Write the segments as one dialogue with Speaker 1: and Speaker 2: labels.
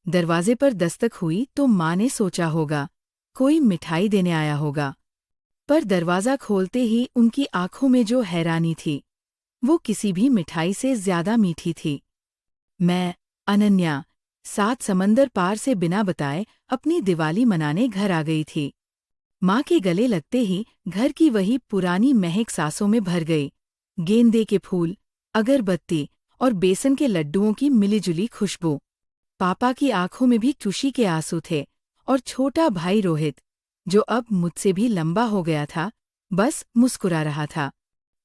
Speaker 1: दरवाजे पर दस्तक हुई तो माँ ने सोचा होगा कोई मिठाई देने आया होगा, पर दरवाज़ा खोलते ही उनकी आंखों में जो हैरानी थी वो किसी भी मिठाई से ज्यादा मीठी थी। मैं, अनन्या, 7 समंदर पार से बिना बताए अपनी दिवाली मनाने घर आ गई थी। माँ के गले लगते ही घर की वही पुरानी महक सांसों में भर गई। गेंदे के फूल, अगरबत्ती और बेसन के लड्डुओं की मिलीजुली खुशबू। पापा की आंखों में भी खुशी के आंसू थे और छोटा भाई रोहित, जो अब मुझसे भी लंबा हो गया था, बस मुस्कुरा रहा था।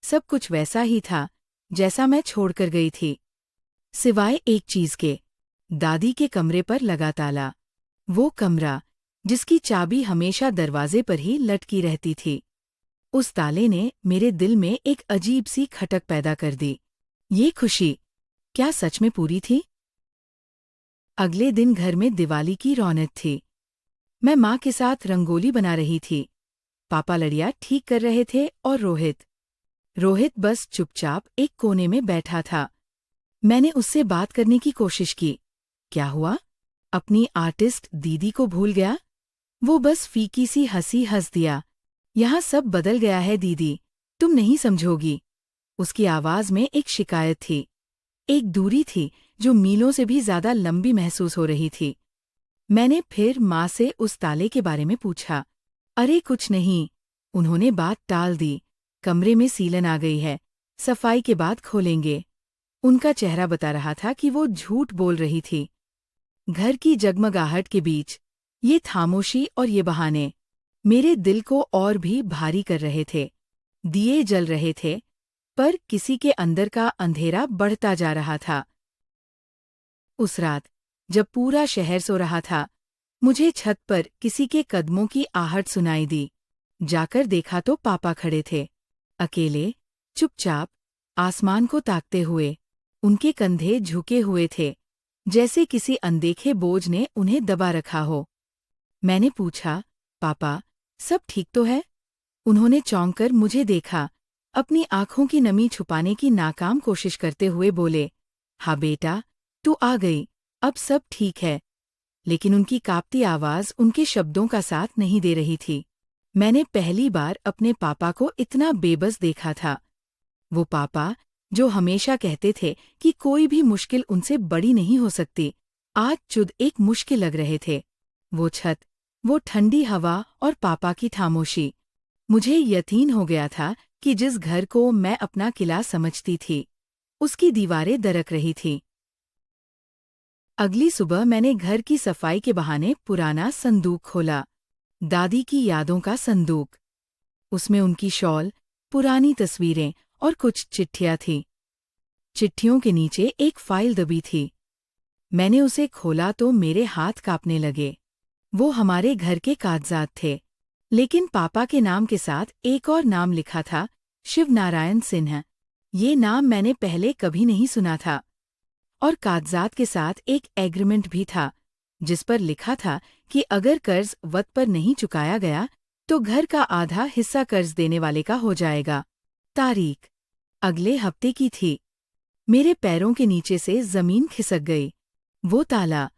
Speaker 1: सब कुछ वैसा ही था जैसा मैं छोड़कर गई थी, सिवाय एक चीज के, दादी के कमरे पर लगा ताला। वो कमरा जिसकी चाबी हमेशा दरवाजे पर ही लटकी रहती थी। उस ताले ने मेरे दिल में एक अजीब सी खटक पैदा कर दी। ये खुशी क्या सच में पूरी थी? अगले दिन घर में दिवाली की रौनक थी। मैं माँ के साथ रंगोली बना रही थी, पापा लड़ियाँ ठीक कर रहे थे और रोहित बस चुपचाप एक कोने में बैठा था। मैंने उससे बात करने की कोशिश की। क्या हुआ? अपनी आर्टिस्ट दीदी को भूल गया? वो बस फीकी सी हंसी हंस दिया। यहाँ सब बदल गया है दीदी, तुम नहीं समझोगी। उसकी आवाज में एक शिकायत थी, एक दूरी थी जो मीलों से भी ज्यादा लंबी महसूस हो रही थी। मैंने फिर माँ से उस ताले के बारे में पूछा। अरे कुछ नहीं, उन्होंने बात टाल दी। कमरे में सीलन आ गई है, सफाई के बाद खोलेंगे। उनका चेहरा बता रहा था कि वो झूठ बोल रही थी। घर की जगमगाहट के बीच ये खामोशी और ये बहाने मेरे दिल को और भी भारी कर रहे थे। दिए जल रहे थे, पर किसी के अंदर का अंधेरा बढ़ता जा रहा था। उस रात जब पूरा शहर सो रहा था, मुझे छत पर किसी के कदमों की आहट सुनाई दी। जाकर देखा तो पापा खड़े थे, अकेले, चुपचाप, आसमान को ताकते हुए। उनके कंधे झुके हुए थे, जैसे किसी अनदेखे बोझ ने उन्हें दबा रखा हो। मैंने पूछा, पापा, सब ठीक तो है? उन्होंने चौंक कर मुझे देखा, अपनी आंखों की नमी छुपाने की नाकाम कोशिश करते हुए बोले, हाँ बेटा, तू आ गई, अब सब ठीक है। लेकिन उनकी कांपती आवाज उनके शब्दों का साथ नहीं दे रही थी। मैंने पहली बार अपने पापा को इतना बेबस देखा था। वो पापा जो हमेशा कहते थे कि कोई भी मुश्किल उनसे बड़ी नहीं हो सकती, आज खुद एक मुश्किल लग रहे थे। वो छत, वो ठंडी हवा और पापा की खामोशी। मुझे यकीन हो गया था कि जिस घर को मैं अपना किला समझती थी, उसकी दीवारें दरक रही थीं। अगली सुबह मैंने घर की सफाई के बहाने पुराना संदूक खोला, दादी की यादों का संदूक। उसमें उनकी शॉल, पुरानी तस्वीरें और कुछ चिट्ठियां थीं। चिट्ठियों के नीचे एक फाइल दबी थी। मैंने उसे खोला तो मेरे हाथ कांपने लगे। वो हमारे घर के कागजात थे, लेकिन पापा के नाम के साथ एक और नाम लिखा था, शिवनारायण सिन्हा। ये नाम मैंने पहले कभी नहीं सुना था। और कागजात के साथ एक एग्रीमेंट भी था, जिस पर लिखा था कि अगर कर्ज वक्त पर नहीं चुकाया गया तो घर का आधा हिस्सा कर्ज देने वाले का हो जाएगा। तारीख अगले हफ्ते की थी। मेरे पैरों के नीचे से जमीन खिसक गई। वो ताला,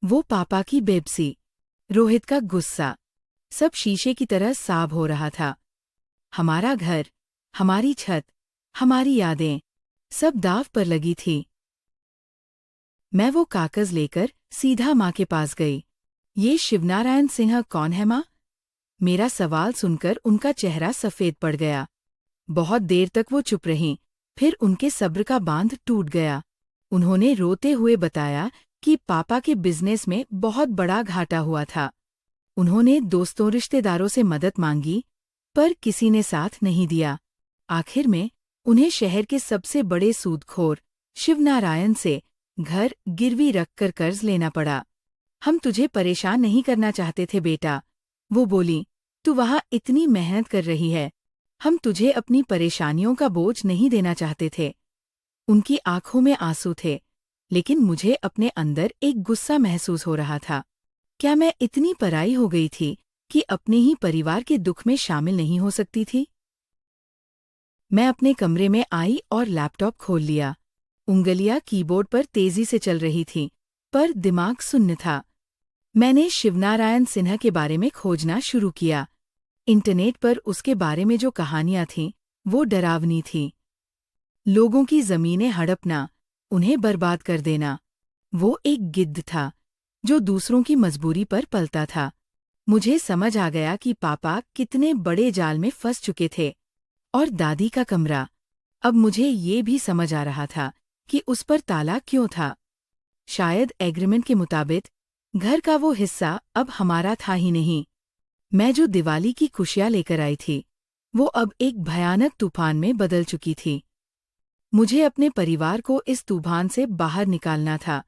Speaker 1: वो पापा की बेबसी, रोहित का गुस्सा, सब शीशे की तरह साफ हो रहा था। हमारा घर, हमारी छत, हमारी यादें, सब दाव पर लगी थी। मैं वो कागज लेकर सीधा माँ के पास गई। ये शिवनारायण सिन्हा कौन है माँ? मेरा सवाल सुनकर उनका चेहरा सफेद पड़ गया। बहुत देर तक वो चुप रहीं, फिर उनके सब्र का बांध टूट गया। उन्होंने रोते हुए बताया कि पापा के बिजनेस में बहुत बड़ा घाटा हुआ था। उन्होंने दोस्तों रिश्तेदारों से मदद मांगी, पर किसी ने साथ नहीं दिया। आखिर में उन्हें शहर के सबसे बड़े सूदखोर शिवनारायण से घर गिरवी रखकर कर्ज लेना पड़ा। हम तुझे परेशान नहीं करना चाहते थे बेटा, वो बोली, तू वहाँ इतनी मेहनत कर रही है, हम तुझे अपनी परेशानियों का बोझ नहीं देना चाहते थे। उनकी आंखों में आंसू थे, लेकिन मुझे अपने अंदर एक गुस्सा महसूस हो रहा था। क्या मैं इतनी पराई हो गई थी कि अपने ही परिवार के दुख में शामिल नहीं हो सकती थी? मैं अपने कमरे में आई और लैपटॉप खोल लिया। उंगलियां कीबोर्ड पर तेजी से चल रही थीं, पर दिमाग सुन्न था। मैंने शिवनारायण सिन्हा के बारे में खोजना शुरू किया। इंटरनेट पर उसके बारे में जो कहानियां थीं, वो डरावनी थीं। लोगों की जमीनें हड़पना, उन्हें बर्बाद कर देना। वो एक गिद्ध था, जो दूसरों की मजबूरी पर पलता था। मुझे समझ आ गया कि पापा कितने बड़े जाल में फंस चुके थे। और दादी का कमरा, अब मुझे ये भी समझ आ रहा था कि उस पर ताला क्यों था। शायद एग्रीमेंट के मुताबिक घर का वो हिस्सा अब हमारा था ही नहीं। मैं जो दिवाली की खुशियां लेकर आई थी, वो अब एक भयानक तूफान में बदल चुकी थी। मुझे अपने परिवार को इस तूफान से बाहर निकालना था,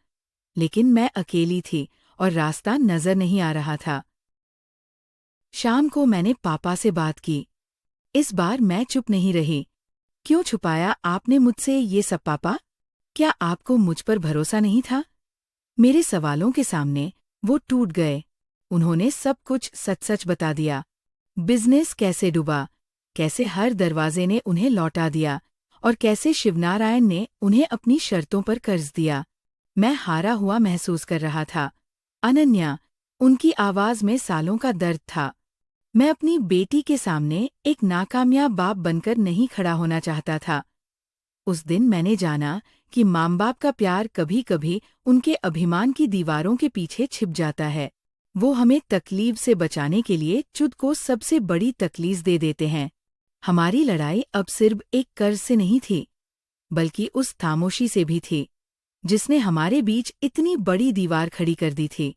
Speaker 1: लेकिन मैं अकेली थी और रास्ता नजर नहीं आ रहा था। शाम को मैंने पापा से बात की। इस बार मैं चुप नहीं रही। क्यों छुपाया आपने मुझसे ये सब पापा? क्या आपको मुझ पर भरोसा नहीं था? मेरे सवालों के सामने वो टूट गए। उन्होंने सब कुछ सच सच बता दिया। बिजनेस कैसे डूबा, कैसे हर दरवाजे ने उन्हें लौटा दिया और कैसे शिवनारायण ने उन्हें अपनी शर्तों पर कर्ज दिया। मैं हारा हुआ महसूस कर रहा था। अनन्या, उनकी आवाज में सालों का दर्द था। मैं अपनी बेटी के सामने एक नाकामयाब बाप बनकर नहीं खड़ा होना चाहता था। उस दिन मैंने जाना कि माँ बाप का प्यार कभी कभी उनके अभिमान की दीवारों के पीछे छिप जाता है। वो हमें तकलीफ से बचाने के लिए खुद को सबसे बड़ी तकलीफ दे देते हैं। हमारी लड़ाई अब सिर्फ एक कर्ज से नहीं थी, बल्कि उस खामोशी से भी थी, जिसने हमारे बीच इतनी बड़ी दीवार खड़ी कर दी थी।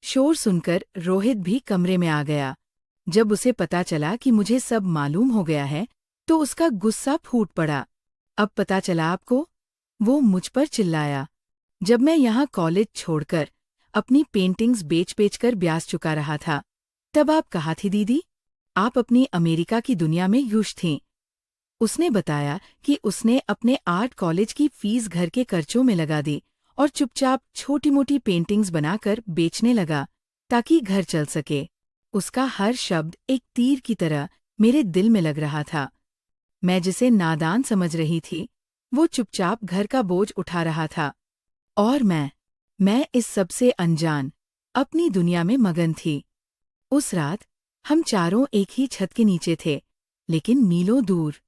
Speaker 1: शोर सुनकर रोहित भी कमरे में आ गया। जब उसे पता चला कि मुझे सब मालूम हो गया है, तो उसका गुस्सा फूट पड़ा। अब पता चला आपको? वो मुझ पर चिल्लाया। जब मैं यहाँ कॉलेज छोड़कर अपनी पेंटिंग्स बेच कर ब्याज चुका रहा था, तब आप कहाँ थी दीदी? आप अपनी अमेरिका की दुनिया में युश थीं। उसने बताया कि उसने अपने आर्ट कॉलेज की फीस घर के खर्चों में लगा दी और चुपचाप छोटी मोटी पेंटिंग्स बनाकर बेचने लगा, ताकि घर चल सके। उसका हर शब्द एक तीर की तरह मेरे दिल में लग रहा था। मैं जिसे नादान समझ रही थी, वो चुपचाप घर का बोझ उठा रहा था। और मैं इस सबसे अनजान, अपनी दुनिया में मगन थी। उस रात हम चारों एक ही छत के नीचे थे, लेकिन मीलों दूर।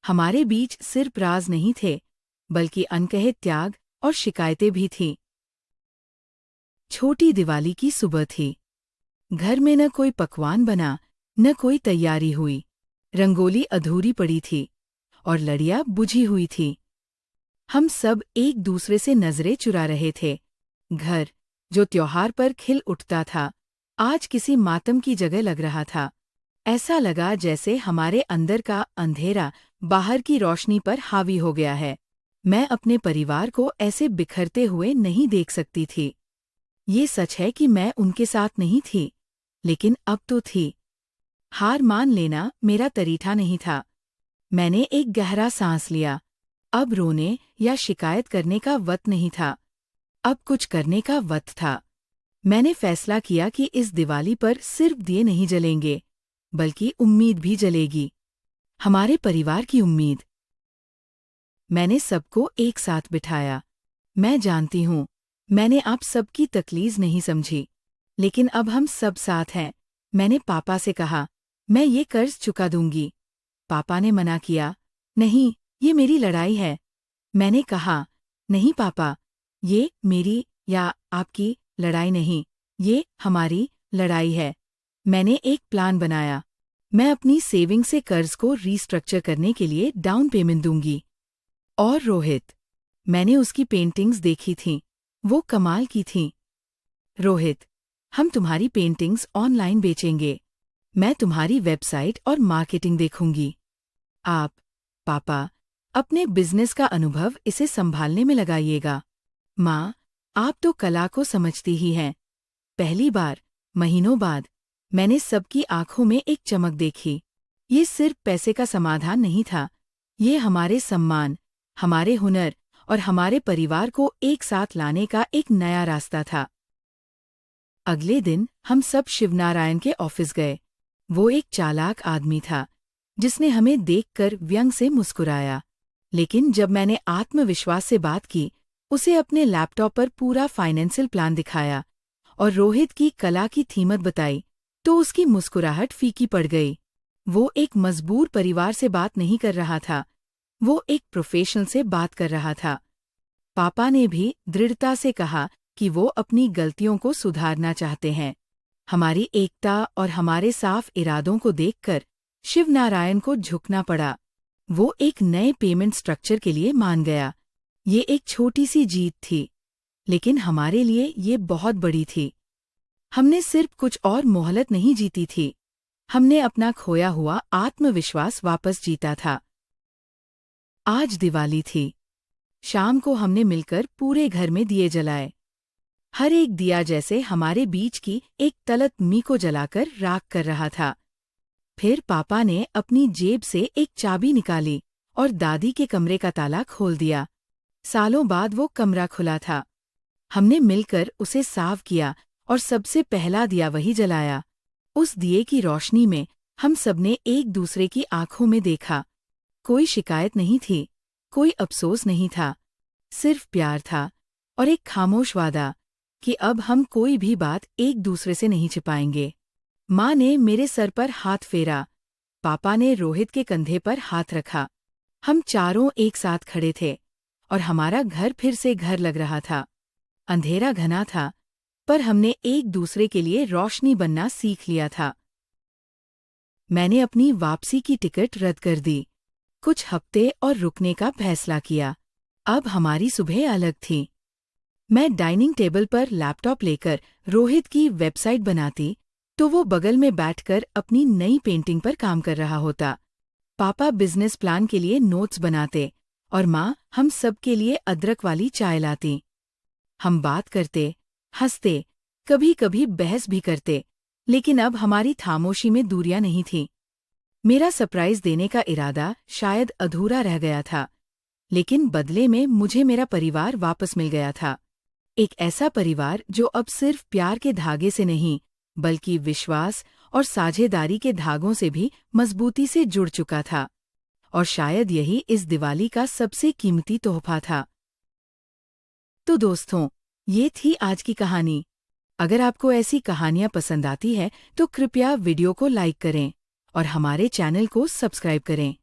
Speaker 1: हमारे बीच सिर्फ राज नहीं थे, बल्कि अनकहे त्याग और शिकायतें भी थीं। छोटी दिवाली की सुबह थी। घर में न कोई पकवान बना, न कोई तैयारी हुई। रंगोली अधूरी पड़ी थी और लड़ियाँ बुझी हुई थी। हम सब एक दूसरे से नजरें चुरा रहे थे। घर, जो त्योहार पर खिल उठता था, आज किसी मातम की जगह लग रहा था। ऐसा लगा जैसे हमारे अंदर का अंधेरा बाहर की रोशनी पर हावी हो गया है। मैं अपने परिवार को ऐसे बिखरते हुए नहीं देख सकती थी। ये सच है कि मैं उनके साथ नहीं थी, लेकिन अब तो थी। हार मान लेना मेरा तरीका नहीं था। मैंने एक गहरा सांस लिया। अब रोने या शिकायत करने का वक्त नहीं था। अब कुछ करने का वक्त था। मैंने फैसला किया कि इस दिवाली पर सिर्फ दिए नहीं जलेंगे, बल्कि उम्मीद भी जलेगी। हमारे परिवार की उम्मीद। मैंने सबको एक साथ बिठाया। मैं जानती हूँ, मैंने आप सबकी तकलीफ नहीं समझी, लेकिन अब हम सब साथ हैं। मैंने पापा से कहा, मैं ये कर्ज चुका दूंगी। पापा ने मना किया, नहीं, ये मेरी लड़ाई है। मैंने कहा, नहीं पापा, ये मेरी या आपकी लड़ाई नहीं, ये हमारी लड़ाई है। मैंने एक प्लान बनाया। मैं अपनी सेविंग से कर्ज को रीस्ट्रक्चर करने के लिए डाउन पेमेंट दूंगी। और रोहित, मैंने उसकी पेंटिंग्स देखी थीं, वो कमाल की थीं। रोहित, हम तुम्हारी पेंटिंग्स ऑनलाइन बेचेंगे। मैं तुम्हारी वेबसाइट और मार्केटिंग देखूंगी। आप, पापा, अपने बिजनेस का अनुभव इसे संभालने में लगाइएगा। माँ, आप तो कला को समझती ही हैं। पहली बार, महीनों बाद, मैंने सबकी आंखों में एक चमक देखी। ये सिर्फ पैसे का समाधान नहीं था, ये हमारे सम्मान, हमारे हुनर और हमारे परिवार को एक साथ लाने का एक नया रास्ता था। अगले दिन हम सब शिवनारायण के ऑफिस गए। वो एक चालाक आदमी था, जिसने हमें देखकर व्यंग से मुस्कुराया। लेकिन जब मैंने आत्मविश्वास से बात की, उसे अपने लैपटॉप पर पूरा फाइनेंशियल प्लान दिखाया और रोहित की कला की कीमत बताई तो उसकी मुस्कुराहट फीकी पड़ गई। वो एक मजबूर परिवार से बात नहीं कर रहा था, वो एक प्रोफेशनल से बात कर रहा था। पापा ने भी दृढ़ता से कहा कि वो अपनी गलतियों को सुधारना चाहते हैं। हमारी एकता और हमारे साफ इरादों को देखकर शिवनारायण को झुकना पड़ा। वो एक नए पेमेंट स्ट्रक्चर के लिए मान गया। ये एक छोटी सी जीत थी, लेकिन हमारे लिए ये बहुत बड़ी थी। हमने सिर्फ कुछ और मोहलत नहीं जीती थी, हमने अपना खोया हुआ आत्मविश्वास वापस जीता था। आज दिवाली थी। शाम को हमने मिलकर पूरे घर में दिए जलाए। हर एक दिया जैसे हमारे बीच की एक तलत मी को जलाकर राख कर रहा था। फिर पापा ने अपनी जेब से एक चाबी निकाली और दादी के कमरे का ताला खोल दिया। सालों बाद वो कमरा खुला था। हमने मिलकर उसे साफ किया और सबसे पहला दिया वही जलाया। उस दिए की रोशनी में हम सबने एक दूसरे की आंखों में देखा। कोई शिकायत नहीं थी, कोई अफसोस नहीं था, सिर्फ प्यार था और एक खामोश वादा कि अब हम कोई भी बात एक दूसरे से नहीं छिपाएंगे। माँ ने मेरे सर पर हाथ फेरा, पापा ने रोहित के कंधे पर हाथ रखा। हम चारों एक साथ खड़े थे और हमारा घर फिर से घर लग रहा था। अंधेरा घना था, पर हमने एक दूसरे के लिए रोशनी बनना सीख लिया था। मैंने अपनी वापसी की टिकट रद्द कर दी, कुछ हफ्ते और रुकने का फैसला किया। अब हमारी सुबह अलग थी। मैं डाइनिंग टेबल पर लैपटॉप लेकर रोहित की वेबसाइट बनाती तो वो बगल में बैठकर अपनी नई पेंटिंग पर काम कर रहा होता। पापा बिजनेस प्लान के लिए नोट्स बनाते और माँ हम सब के लिए अदरक वाली चाय लाती। हम बात करते, हंसते, कभी कभी बहस भी करते, लेकिन अब हमारी खामोशी में दूरियां नहीं थीं। मेरा सरप्राइज देने का इरादा शायद अधूरा रह गया था, लेकिन बदले में मुझे मेरा परिवार वापस मिल गया था। एक ऐसा परिवार जो अब सिर्फ प्यार के धागे से नहीं, बल्कि विश्वास और साझेदारी के धागों से भी मजबूती से जुड़ चुका था। और शायद यही इस दिवाली का सबसे कीमती तोहफा था। तो दोस्तों, ये थी आज की कहानी। अगर आपको ऐसी कहानियां पसंद आती है तो कृपया वीडियो को लाइक करें और हमारे चैनल को सब्सक्राइब करें।